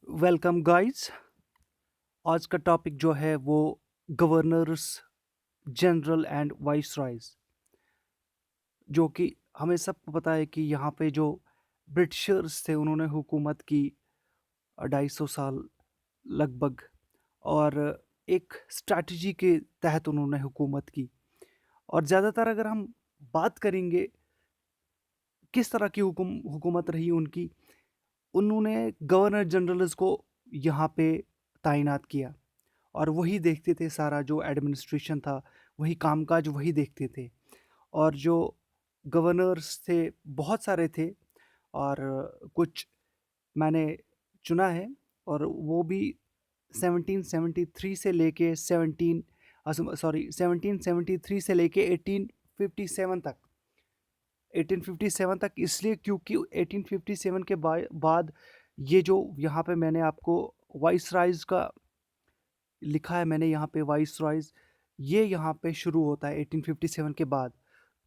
Welcome guys. आज का topic जो है वो गवर्नर्स जनरल एंड वाइसरॉयज, जो कि हमें सबको पता है कि यहाँ पे जो ब्रिटिशर्स थे उन्होंने हुकूमत की 250 साल लगभग। और एक स्ट्रैटेजी के तहत उन्होंने हुकूमत की। और ज़्यादातर अगर हम बात करेंगे किस तरह की हुकूमत रही उनकी, उन्होंने गवर्नर जनरल्स को यहाँ पे तैनात किया और वही देखते थे, सारा जो एडमिनिस्ट्रेशन था वही कामकाज वही देखते थे। और जो गवर्नर्स थे बहुत सारे थे, और कुछ मैंने चुना है। और वो भी 1773 से लेके 1773 से लेके 1857 तक। 1857 तक इसलिए क्योंकि 1857 के बाद ये जो यहाँ पे मैंने आपको वाइस राइज का लिखा है, मैंने यहाँ पे वाइस रॉयज ये यहाँ पे शुरू होता है 1857 के बाद।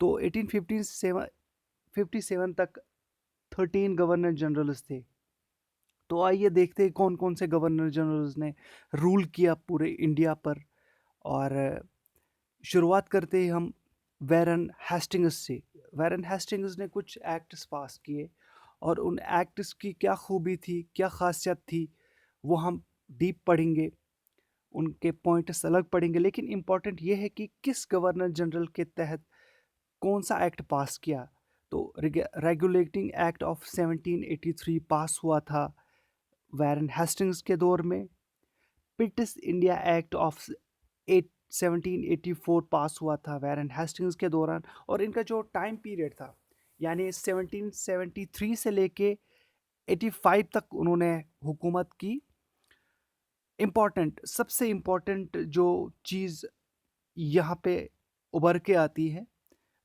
तो 1857 तक 13 गवर्नर जनरल्स थे। तो आइए देखते हैं कौन कौन से गवर्नर जनरल्स ने रूल किया पूरे इंडिया पर। और शुरुआत करते हैं हम वैरन हेस्टिंग्स से। वैरन हेस्टिंग्स ने कुछ एक्ट्स पास किए, और उन एक्ट्स की क्या खूबी थी, क्या खासियत थी, वो हम डीप पढ़ेंगे, उनके पॉइंट्स अलग पड़ेंगे। लेकिन इम्पॉर्टेंट ये है कि किस गवर्नर जनरल के तहत कौन सा एक्ट पास किया। तो रेगुलेटिंग एक्ट ऑफ 1783 पास हुआ था वैरन हेस्टिंग्स के दौर में। पिटिस इंडिया एक्ट ऑफ 1784 पास हुआ था वैरन हेस्टिंग्स के दौरान। और इनका जो टाइम पीरियड था, यानी 1773 से लेके 85 तक उन्होंने हुकूमत की। सबसे इम्पोर्टेंट जो चीज़ यहाँ पे उभर के आती है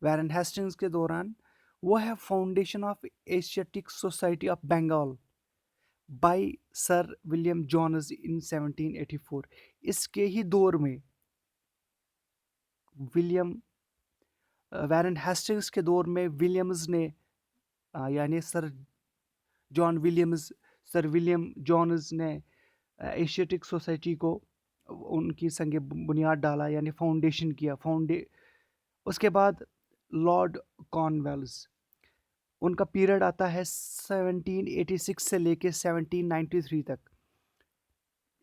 वैरन हेस्टिंग्स के दौरान, वो है foundation of Asiatic Society of Bengal by sir William Jones in 1784। इसके ही दौर में विलियम वैरन हेस्टिंग्स के दौर में विलियम्स ने यानी सर विलियम जॉन्स ने एशियाटिक सोसाइटी को उनकी संगे बुनियाद डाला, यानी फाउंडेशन किया। उसके बाद लॉर्ड कॉर्नवेल्स, उनका पीरियड आता है 1786 से लेके 1793 तक।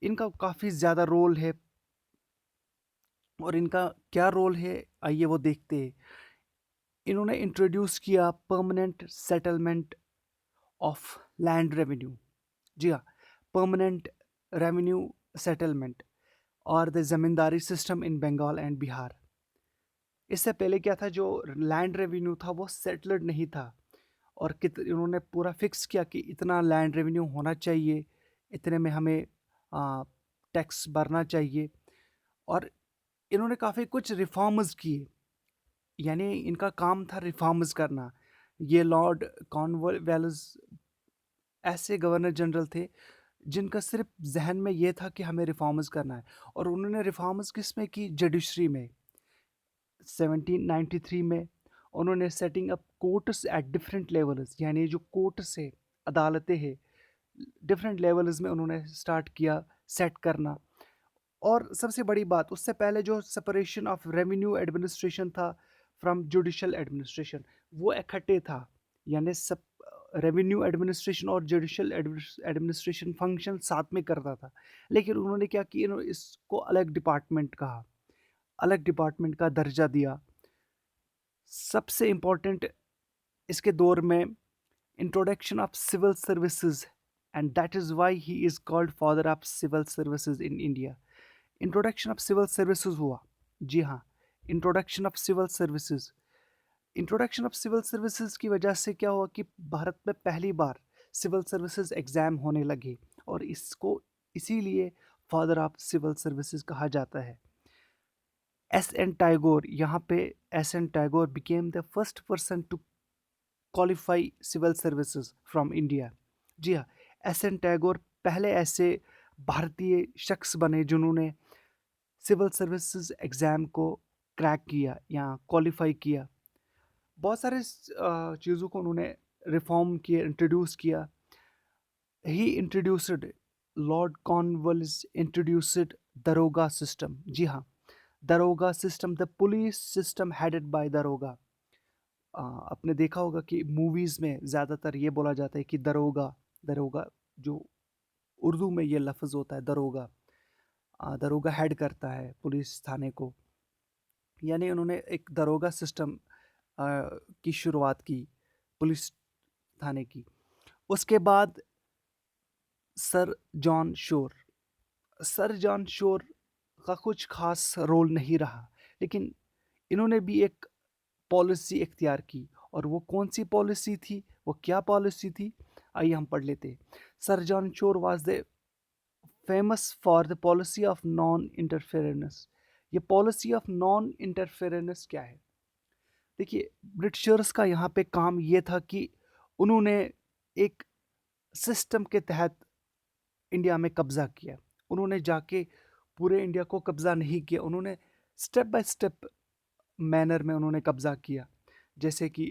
इनका काफ़ी ज़्यादा रोल है। और इनका क्या रोल है आइए वो देखते हैं। इन्होंने इंट्रोड्यूस किया permanent settlement of land revenue. जी हाँ, परमानेंट रेवेन्यू सेटलमेंट और the zamindari system in Bengal and Bihar. इससे पहले क्या था, जो लैंड रेवेन्यू था वो सेटल्ड नहीं था। और इन्होंने पूरा फिक्स किया कि इतना लैंड रेवेन्यू होना चाहिए, इतने में हमें टैक्स भरना चाहिए। और इन्होंने काफ़ी कुछ रिफॉर्म्स किए, यानी इनका काम था रिफॉर्म्स करना। ये लॉर्ड कॉर्नवालिस ऐसे गवर्नर जनरल थे जिनका सिर्फ जहन में ये था कि हमें रिफॉर्म्स करना है। और उन्होंने रिफॉर्म्स किस में की, जुडिशरी में। 1793 में उन्होंने setting up courts at different levels, यानी जो कोर्ट्स है, अदालतें हैं, डिफरेंट लेवल्स में उन्होंने स्टार्ट किया सेट करना। और सबसे बड़ी बात, उससे पहले जो सेपरेशन ऑफ रेवेन्यू एडमिनिस्ट्रेशन था फ्रॉम जुडिशल एडमिनिस्ट्रेशन, वो इकट्ठे था। यानी सब रेवेन्यू एडमिनिस्ट्रेशन और जुडिशल एडमिनिस्ट्रेशन फंक्शन साथ में करता था। लेकिन उन्होंने क्या किया, इन्होंने इसको अलग डिपार्टमेंट कहा, अलग डिपार्टमेंट का दर्जा दिया। सबसे इम्पोर्टेंट इसके दौर में introduction of civil services, and that is why he is called father of civil services in India. Introduction of civil services हुआ। जी हाँ, introduction of civil services. Introduction of civil services की वजह से क्या हुआ कि भारत में पहली बार सिविल सर्विसेज एग्ज़ाम होने लगे, और इसको इसीलिए फादर ऑफ सिविल सर्विसेज कहा जाता है। एस एन टैगोर, यहाँ पे S N Tagore became the first person to qualify civil services from India. जी हाँ, एस एन टैगोर पहले ऐसे भारतीय शख्स बने जिन्होंने सिविल सर्विसेज एग्ज़ाम को क्रैक किया या क्वालिफाई किया। बहुत सारे चीज़ों को उन्होंने रिफॉर्म किया, इंट्रोड्यूस किया। ही इंट्रोड्यूस्ड लॉर्ड कॉर्नवालिस इंट्रोड्यूस्ड दरोगा सिस्टम। जी हाँ, दरोगा system, the police system headed by दरोगा। आपने देखा होगा कि मूवीज़ में ज़्यादातर ये बोला जाता है कि दरोगा, दरोगा जो उर्दू में ये लफ्ज़ होता है दरोगा। दरोगा हेड करता है पुलिस थाने को। यानी उन्होंने एक दरोगा सिस्टम की शुरुआत की पुलिस थाने की। उसके बाद sir John Shore, sir John Shore का कुछ खास रोल नहीं रहा, लेकिन इन्होंने भी एक पॉलिसी इख्तियार की। और वो कौन सी पॉलिसी थी, वो क्या पॉलिसी थी, आइए हम पढ़ लेते हैं। Sir John Shore was the famous for the policy of non interference. ये पॉलिसी ऑफ नॉन इंटरफेरेंस क्या है? देखिए, ब्रिटिशर्स का यहाँ पे काम ये था कि उन्होंने एक सिस्टम के तहत इंडिया में कब्जा किया। उन्होंने जाके पूरे इंडिया को कब्जा नहीं किया, उन्होंने स्टेप बाय स्टेप मैनर में उन्होंने कब्जा किया। जैसे कि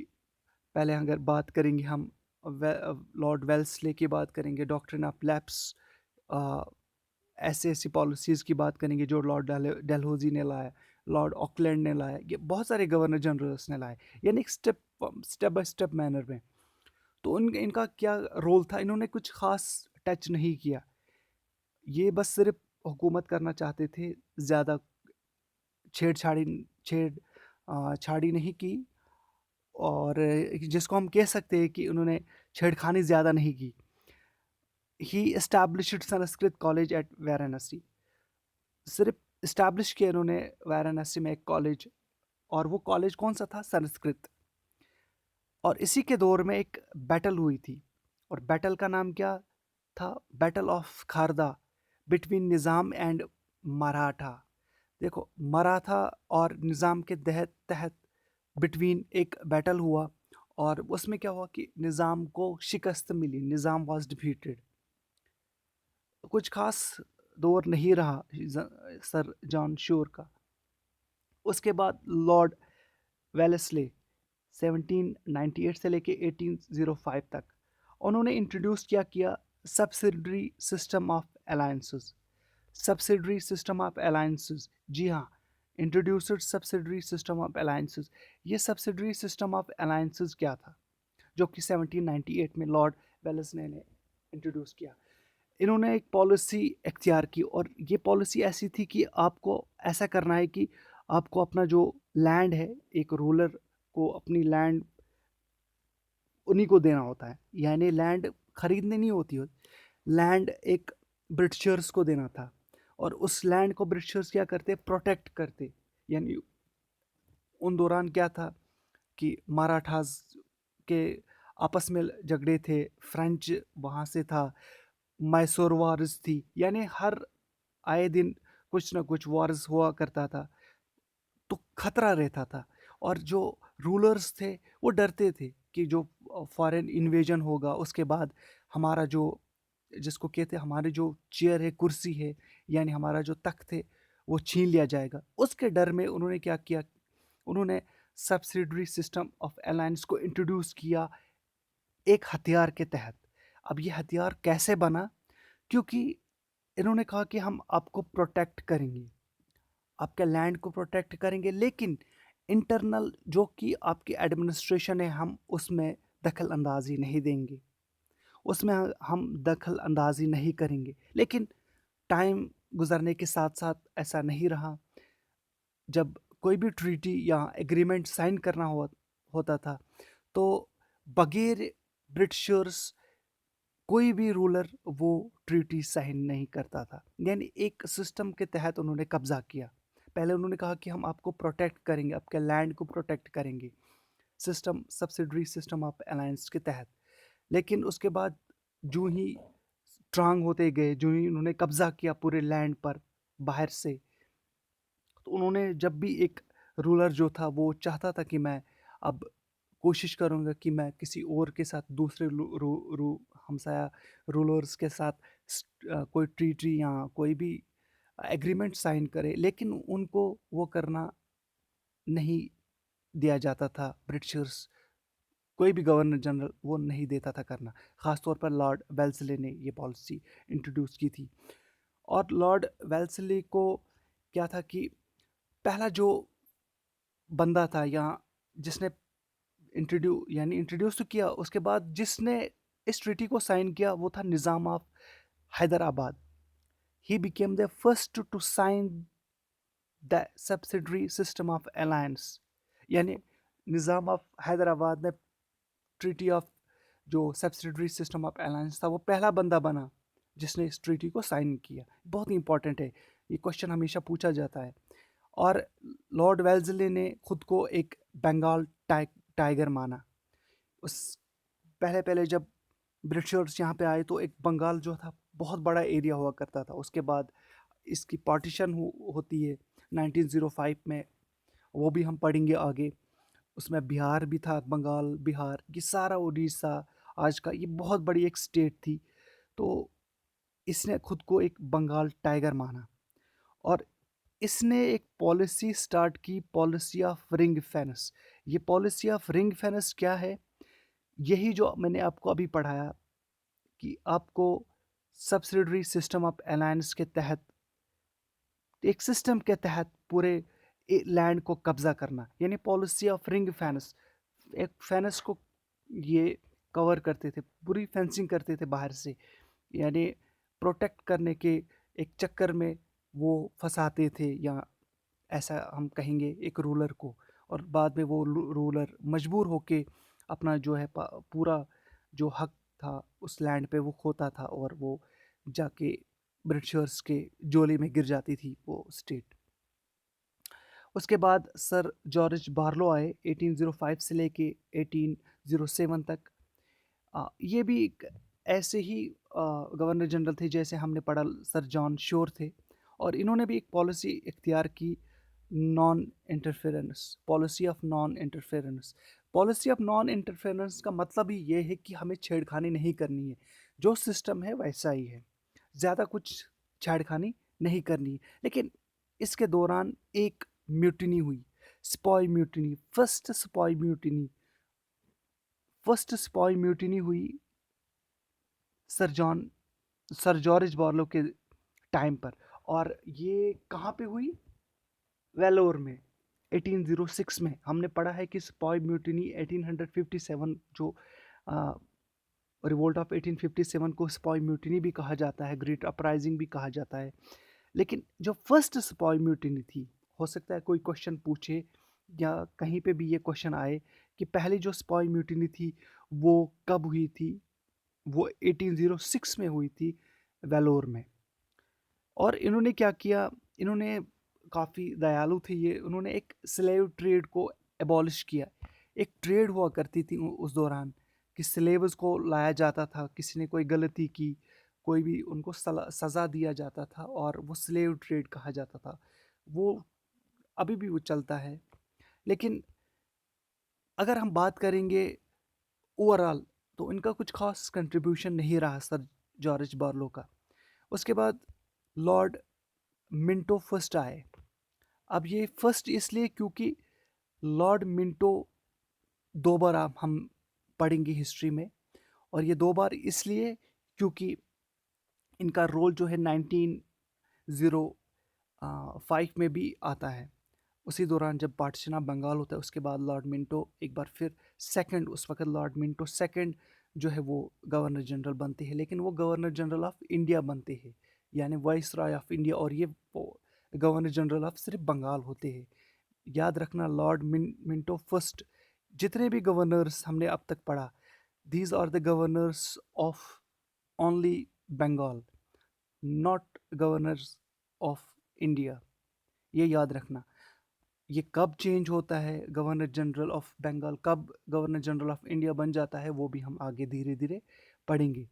पहले अगर बात करेंगे हम लॉर्ड वेल्सले की बात करेंगे, डॉक्ट्रिन ऑफ लैप्स, ऐसे ऐसी पॉलिसीज़ की बात करेंगे जो लॉर्ड डलहौजी ने लाया, लॉर्ड ऑकलैंड ने लाया, ये बहुत सारे गवर्नर जनरल्स ने लाए, यानी एक step step by step manner में। तो इनका क्या रोल था? इन्होंने कुछ खास टच नहीं किया, ये बस सिर्फ हुकूमत करना चाहते थे, ज़्यादा छेड़छाड़ी छेड़ छाड़ी नहीं की। और जिसको हम कह सकते हैं कि उन्होंने छेड़खानी ज़्यादा नहीं की। ही established Sanskrit college eight Varanasi. सिर्फ इस्टेब्लिश किया इन्होंने वाराणसी में एक कॉलेज, और वो कॉलेज कौन सा था? संस्कृत। और इसी के दौर में एक बैटल हुई थी, और बैटल का नाम क्या था? Battle of Kharda, between Nizam and Maratha. देखो, मराठा और निज़ाम के तहत तहत बिटवीन एक बैटल हुआ, और उसमें क्या हुआ कि निज़ाम को शिकस्त मिली, निज़ाम वाज डिफीटेड। कुछ खास दौर नहीं रहा सर जॉन शोर का। उसके बाद लॉर्ड वेलेस्ले 1798 से लेके 1805 तक उन्होंने इंट्रोड्यूस किया subsidiary system of alliances. Subsidiary system of alliances, जी हाँ, introduced subsidiary system of alliances. ये सब्सिडरी सिस्टम ऑफ अलायंसेस क्या था, जो कि 1798 में लॉर्ड वेलेस्ले ने इंट्रोड्यूस किया? इन्होंने एक पॉलिसी इख्तियार की, और ये पॉलिसी ऐसी थी कि आपको ऐसा करना है कि आपको अपना जो लैंड है, एक रूलर को अपनी लैंड उन्हीं को देना होता है, यानी लैंड खरीदनी नहीं होती हो, लैंड एक ब्रिटिशर्स को देना था। और उस लैंड को ब्रिटिशर्स क्या करते? प्रोटेक्ट करते। यानी उन दौरान क्या था कि मराठास के आपस में झगड़े थे, फ्रेंच वहाँ से था, मैसूर वॉर्स थी, यानी हर आए दिन कुछ ना कुछ वॉर्स हुआ करता था, तो खतरा रहता था। और जो रूलर्स थे वो डरते थे कि जो फॉरेन इन्वेजन होगा, उसके बाद हमारा जो, जिसको कहते हैं हमारी जो चेयर है, कुर्सी है, यानी हमारा जो तख्त है, वो छीन लिया जाएगा। उसके डर में उन्होंने क्या किया? उन्होंने सब्सिडरी सिस्टम ऑफ अलायंस को इंट्रोड्यूस किया एक हथियार के तहत। अब ये हथियार कैसे बना? क्योंकि इन्होंने कहा कि हम आपको प्रोटेक्ट करेंगे, आपके लैंड को प्रोटेक्ट करेंगे, लेकिन इंटरनल जो कि आपकी एडमिनिस्ट्रेशन है, हम उसमें दखल अंदाजी नहीं देंगे, उसमें हम दखल अंदाजी नहीं करेंगे। लेकिन टाइम गुजरने के साथ साथ ऐसा नहीं रहा। जब कोई भी ट्रीटी या एग्रीमेंट साइन करना होता था, तो बगैर ब्रिटिशर्स कोई भी रूलर वो ट्रीटी साइन नहीं करता था। यानी एक सिस्टम के तहत उन्होंने कब्जा किया। पहले उन्होंने कहा कि हम आपको प्रोटेक्ट करेंगे, आपके लैंड को प्रोटेक्ट करेंगे, system subsidiary system of alliance के तहत। लेकिन उसके बाद जो ही स्ट्रांग होते गए, जो ही उन्होंने कब्जा किया पूरे लैंड पर बाहर से, तो उन्होंने जब भी एक रूलर जो था वो चाहता था कि मैं अब कोशिश करूँगा कि मैं किसी और के साथ, दूसरे हमसाया रूलर्स के साथ कोई ट्रीटी या कोई भी एग्रीमेंट साइन करे, लेकिन उनको वो करना नहीं दिया जाता था ब्रिटिशर्स कोई भी गवर्नर जनरल वो नहीं देता था करना। ख़ास तौर पर लॉर्ड वेल्सले ने ये पॉलिसी इंट्रोड्यूस की थी। और लॉर्ड वेल्सले को क्या था कि पहला जो बंदा था यहाँ जिसने इंट्रोड्यूस तो किया, उसके बाद जिसने इस ट्रीटी को साइन किया वो था Nizam of Hyderabad. He became the first to sign the subsidiary system of alliance. यानी निज़ाम ऑफ हैदराबाद ने ट्रीटी ऑफ जो सब्सिडरी सिस्टम ऑफ अलायंस था वो पहला बंदा बना जिसने इस ट्रीटी को साइन किया। बहुत ही इंपॉर्टेंट है, ये क्वेश्चन हमेशा पूछा जाता है। और लॉर्ड वेल्सले ने खुद को एक बंगाल टाइगर माना। उस पहले पहले जब ब्रिटिशर्स यहाँ पे आए तो एक बंगाल जो था बहुत बड़ा एरिया हुआ करता था। उसके बाद इसकी पार्टीशन होती है 1905 में, वो भी हम पढ़ेंगे आगे। उसमें बिहार भी था, बंगाल, बिहार, ये सारा उड़ीसा आज का, ये बहुत बड़ी एक स्टेट थी। तो इसने खुद को एक बंगाल टाइगर माना और इसने एक पॉलिसी स्टार्ट की, पॉलिसी ऑफ रिंग फेंस। ये पॉलिसी ऑफ रिंग फेंस क्या है? यही जो मैंने आपको अभी पढ़ाया कि आपको सब्सिडरी सिस्टम ऑफ अलायंस के तहत, एक सिस्टम के तहत पूरे लैंड को कब्जा करना, यानी पॉलिसी ऑफ रिंग फेंस। एक फेंस को ये कवर करते थे, पूरी फेंसिंग करते थे बाहर से, यानी प्रोटेक्ट करने के एक चक्कर में वो फंसाते थे, या ऐसा हम कहेंगे एक रूलर को। और बाद में वो रूलर मजबूर होके अपना जो है पूरा जो हक था उस लैंड पे वो खोता था और वो जाके ब्रिटिशर्स के जोली में गिर जाती थी वो स्टेट। उसके बाद सर जॉर्ज बार्लो आए 1805 से लेके 1807 तक। ये भी एक ऐसे ही गवर्नर जनरल थे जैसे हमने पढ़ा सर जॉन शोर थे। और इन्होंने भी एक पॉलिसी इख्तियार की, non interference, policy of non interference. Policy of non interference का मतलब ही ये है कि हमें छेड़खानी नहीं करनी है, जो सिस्टम है वैसा ही है, ज़्यादा कुछ छेड़खानी नहीं करनी है। लेकिन इसके दौरान एक म्यूटिनी हुई, sepoy mutiny, first sepoy mutiny हुई sir John sir George Barlow के टाइम पर। और ये कहाँ पे हुई? वेलोर में 1806 में। हमने पढ़ा है कि स्पॉय म्यूटिनी 1857, जो रिवोल्ट ऑफ 1857 को स्पॉय म्यूटिनी भी कहा जाता है, ग्रेट अपराइजिंग भी कहा जाता है। लेकिन जो फर्स्ट स्पॉय म्यूटिनी थी, हो सकता है कोई क्वेश्चन पूछे या कहीं पे भी ये क्वेश्चन आए कि पहली जो स्पॉय म्यूटिनी थी वो कब हुई थी? वो 1806 में हुई थी, वेलोर में। और इन्होंने क्या किया? इन्होंने काफ़ी दयालु थे ये, उन्होंने एक स्लेव ट्रेड को एबॉलिश किया। एक ट्रेड हुआ करती थी उस दौरान कि स्लेव्स को लाया जाता था, किसी ने कोई गलती की, कोई भी उनको सज़ा दिया जाता था और वो स्लेव ट्रेड कहा जाता था। वो अभी भी वो चलता है। लेकिन अगर हम बात करेंगे ओवरऑल, तो इनका कुछ खास कंट्रीब्यूशन नहीं रहा सर जॉर्ज बार्लो का। उसके बाद लॉर्ड मिंटो फर्स्ट आए। अब ये फर्स्ट इसलिए क्योंकि लॉर्ड मिंटो दो बार हम पढ़ेंगे हिस्ट्री में, और ये दो बार इसलिए क्योंकि इनका रोल जो है 1905 में भी आता है। उसी दौरान जब पार्टीशन ऑफ बंगाल होता है उसके बाद लॉर्ड मिंटो एक बार फिर सेकंड, उस वक्त लॉर्ड मिंटो सेकंड जो है वो गवर्नर जनरल बनते हैं, लेकिन वो गवर्नर जनरल ऑफ इंडिया बनते हैं, यानी वाइस रॉय ऑफ इंडिया। और ये गवर्नर जनरल ऑफ सिर्फ बंगाल होते हैं। याद रखना, लॉर्ड मिंटो फर्स्ट। जितने भी गवर्नर्स हमने अब तक पढ़ा, these are the governors of only Bengal, not governors of India. ये याद रखना। ये कब चेंज होता है, गवर्नर जनरल ऑफ बंगाल कब गवर्नर जनरल ऑफ इंडिया बन जाता है, वो भी हम आगे धीरे धीरे पढ़ेंगे।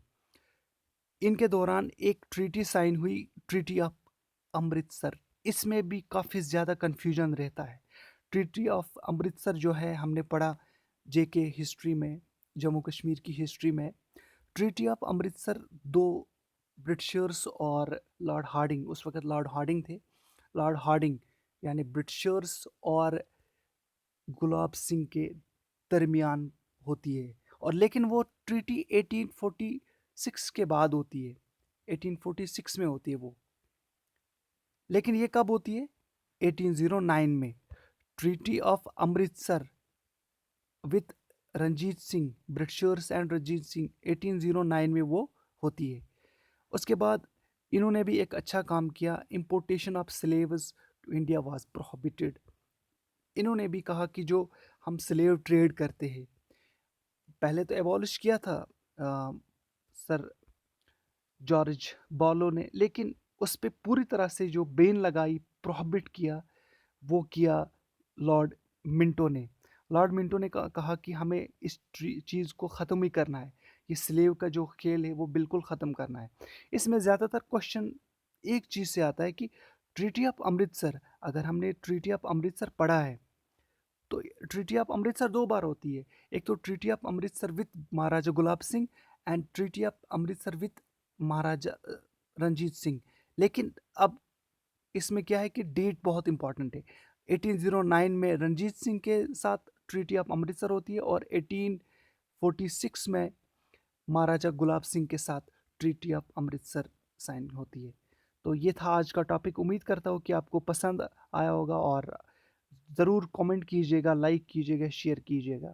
इनके दौरान एक ट्रीटी साइन हुई, ट्रीटी ऑफ अमृतसर। इसमें भी काफ़ी ज़्यादा कन्फ्यूजन रहता है। ट्रीटी ऑफ अमृतसर जो है हमने पढ़ा जेके हिस्ट्री में, जम्मू कश्मीर की हिस्ट्री में। ट्रीटी ऑफ अमृतसर दो ब्रिटिशर्स और लॉर्ड हार्डिंग, उस वक्त लॉर्ड हार्डिंग थे, लॉर्ड हार्डिंग यानी ब्रिटिशर्स और गुलाब सिंह के दरमियान होती है। और लेकिन वो ट्रीटी 1846 के बाद होती है, 1846 में होती है वो। लेकिन ये कब होती है? 1809 में, treaty of Amritsar with Ranjit Singh, britishers and Ranjit Singh, 1809 में वो होती है। उसके बाद इन्होंने भी एक अच्छा काम किया, importation of slaves to India was prohibited. इन्होंने भी कहा कि जो हम स्लेव ट्रेड करते हैं, पहले तो एबॉलिश किया था सर जॉर्ज बॉलो ने, लेकिन उस पर पूरी तरह से जो बैन लगाई, प्रोहिबिट किया, वो किया लॉर्ड मिंटो ने। लॉर्ड मिंटो ने कहा कि हमें इस चीज़ को ख़त्म ही करना है, ये स्लेव का जो खेल है वो बिल्कुल ख़त्म करना है। इसमें ज़्यादातर क्वेश्चन एक चीज़ से आता है कि ट्रीटी ऑफ अमृतसर, अगर हमने ट्रीटी ऑफ अमृतसर पढ़ा है, तो ट्रीटी ऑफ अमृतसर दो बार होती है। एक तो treaty of Amritsar with Maharaja Gulab Singh and treaty of Amritsar with Maharaja Ranjit Singh. लेकिन अब इसमें क्या है कि डेट बहुत इंपॉर्टेंट है। 1809 में रंजीत सिंह के साथ ट्रीटी ऑफ अमृतसर होती है और 1846 में महाराजा गुलाब सिंह के साथ ट्रीटी ऑफ अमृतसर साइन होती है। तो ये था आज का टॉपिक। उम्मीद करता हूँ कि आपको पसंद आया होगा, और ज़रूर कमेंट कीजिएगा, लाइक कीजिएगा, शेयर कीजिएगा।